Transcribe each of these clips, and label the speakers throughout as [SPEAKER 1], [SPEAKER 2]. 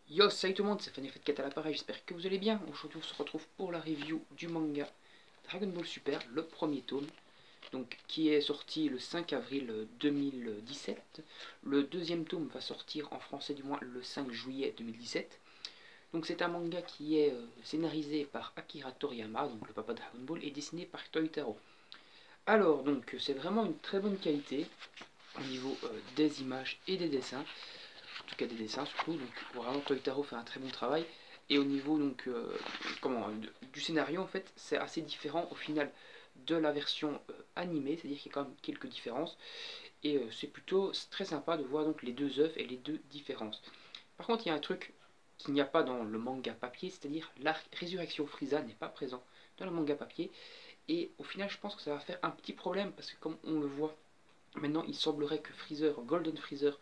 [SPEAKER 1] Yo, salut tout le monde, c'est Fanny Fat à l'appareil, j'espère que vous allez bien. Aujourd'hui on se retrouve pour la review du manga Dragon Ball Super, le premier tome, donc qui est sorti le 5 avril 2017. Le deuxième tome va sortir en français du moins le 5 juillet 2017. Donc c'est un manga qui est scénarisé par Akira Toriyama, donc le papa de Dragon Ball, et dessiné par Toitaro. Alors donc c'est vraiment une très bonne qualité au niveau des images et des dessins. En tout cas des dessins surtout, donc vraiment Toitaro fait un très bon travail. Et au niveau donc du scénario en fait, c'est assez différent au final de la version animée, c'est-à-dire qu'il y a quand même quelques différences. Et c'est plutôt très sympa de voir donc les deux œuvres et les deux différences. Par contre, il y a un truc qu'il n'y a pas dans le manga papier, c'est-à-dire l'arc Résurrection Frieza n'est pas présent dans le manga papier. Et au final, je pense que ça va faire un petit problème parce que comme on le voit maintenant, il semblerait que Freezer, Golden Freezer,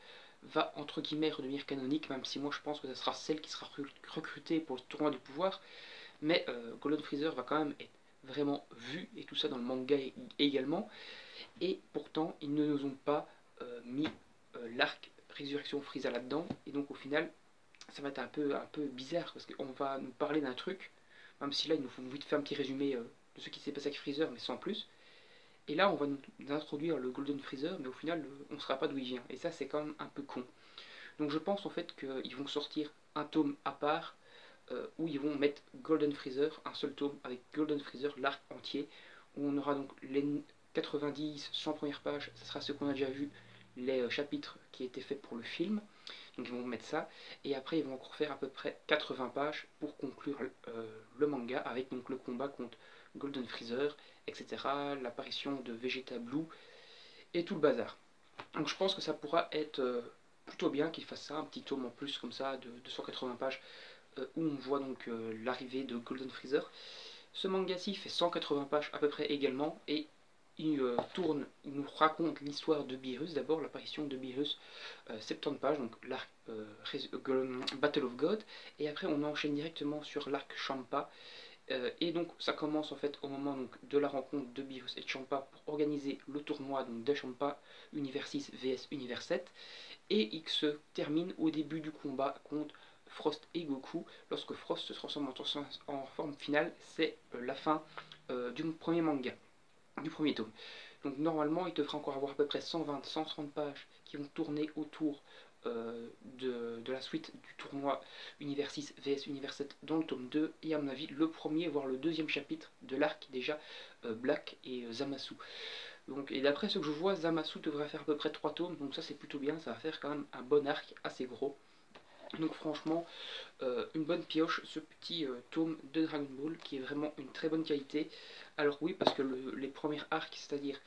[SPEAKER 1] va entre guillemets redevenir canonique, même si moi je pense que ce sera celle qui sera recrutée pour le tournoi du pouvoir. Mais Golden Freezer va quand même être vraiment vu, et tout ça dans le manga également. Et pourtant, ils ne nous ont pas mis l'arc Résurrection Frieza là-dedans. Et donc au final, ça va être un peu bizarre, parce qu'on va nous parler d'un truc, même si là, ils nous font vite faire un petit résumé de ce qui s'est passé avec Freezer, mais sans plus. Et là, on va nous introduire le Golden Freezer, mais au final, on ne saura pas d'où il vient. Et ça, c'est quand même un peu con. Donc je pense en fait qu'ils vont sortir un tome à part, où ils vont mettre Golden Freezer, un seul tome avec Golden Freezer, l'arc entier, où on aura donc les 90, 100 premières pages, ça sera ce qu'on a déjà vu, les chapitres qui étaient faits pour le film. Donc ils vont mettre ça, et après ils vont encore faire à peu près 80 pages pour conclure le manga, avec donc le combat contre Golden Freezer, etc., l'apparition de Vegeta Blue, et tout le bazar. Donc je pense que ça pourra être plutôt bien qu'ils fassent ça, un petit tome en plus comme ça de 280 pages, où on voit donc l'arrivée de Golden Freezer. Ce manga-ci fait 180 pages à peu près également, et il nous raconte l'histoire de Beerus, d'abord l'apparition de Beerus, 70 pages, donc l'arc Battle of God, et après on enchaîne directement sur l'arc Champa, et donc ça commence en fait au moment donc, de la rencontre de Beerus et de Champa pour organiser le tournoi donc, des Champa Univers 6 vs Univers 7, et il se termine au début du combat contre Frost et Goku, lorsque Frost se transforme en forme finale. C'est la fin du premier manga, du premier tome. Donc normalement, il devrait encore avoir à peu près 120-130 pages qui vont tourner autour de la suite du tournoi Univers 6 vs Univers 7 dans le tome 2, et à mon avis le premier voire le deuxième chapitre de l'arc déjà Black et Zamasu. Donc, et d'après ce que je vois, Zamasu devrait faire à peu près 3 tomes, donc ça c'est plutôt bien, ça va faire quand même un bon arc assez gros. Donc franchement, une bonne pioche, ce petit tome de Dragon Ball, qui est vraiment une très bonne qualité. Alors oui, parce que les premiers arcs, c'est-à-dire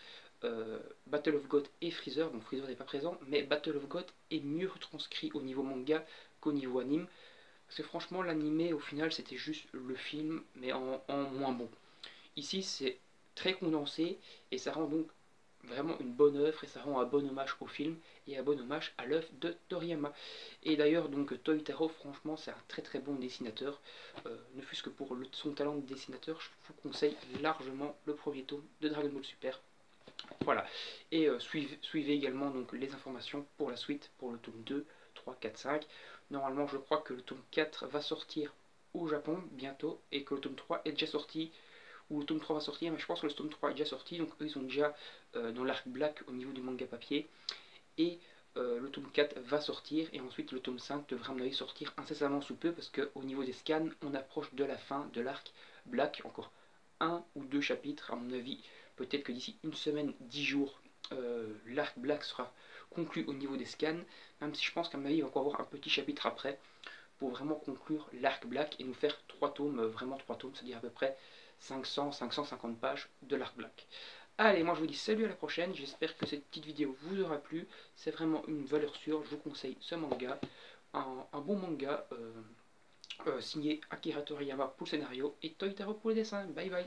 [SPEAKER 1] Battle of God et Freezer, bon Freezer n'est pas présent, mais Battle of God est mieux retranscrit au niveau manga qu'au niveau anime. Parce que franchement, l'animé, au final, c'était juste le film, mais en moins bon. Ici, c'est très condensé, et ça rend donc vraiment une bonne œuvre, et ça rend un bon hommage au film et un bon hommage à l'œuvre de Toriyama. Et d'ailleurs, donc Toitaro, franchement, c'est un très très bon dessinateur. Ne fût-ce que pour son talent de dessinateur, je vous conseille largement le premier tome de Dragon Ball Super. Voilà. Et suivez également donc les informations pour la suite, pour le tome 2, 3, 4, 5. Normalement, je crois que le tome 4 va sortir au Japon bientôt, et que le tome 3 est déjà sorti, ou le tome 3 va sortir, mais je pense que le tome 3 est déjà sorti, donc eux ils sont déjà dans l'arc Black au niveau du manga papier, et le tome 4 va sortir, et ensuite le tome 5 devrait à mon avis sortir incessamment sous peu, parce qu'au niveau des scans, on approche de la fin de l'arc Black, encore un ou deux chapitres à mon avis, peut-être que d'ici une semaine, 10 jours, l'arc Black sera conclu au niveau des scans, même si je pense qu'à mon avis il va encore avoir un petit chapitre après, pour vraiment conclure l'arc Black et nous faire 3 tomes, vraiment 3 tomes, c'est-à-dire à peu près 500-550 pages de l'arc Black. Allez, moi je vous dis salut, à la prochaine, j'espère que cette petite vidéo vous aura plu, c'est vraiment une valeur sûre, je vous conseille ce manga, un bon manga signé Akira Toriyama pour le scénario et Toitaro pour le dessin. Bye bye.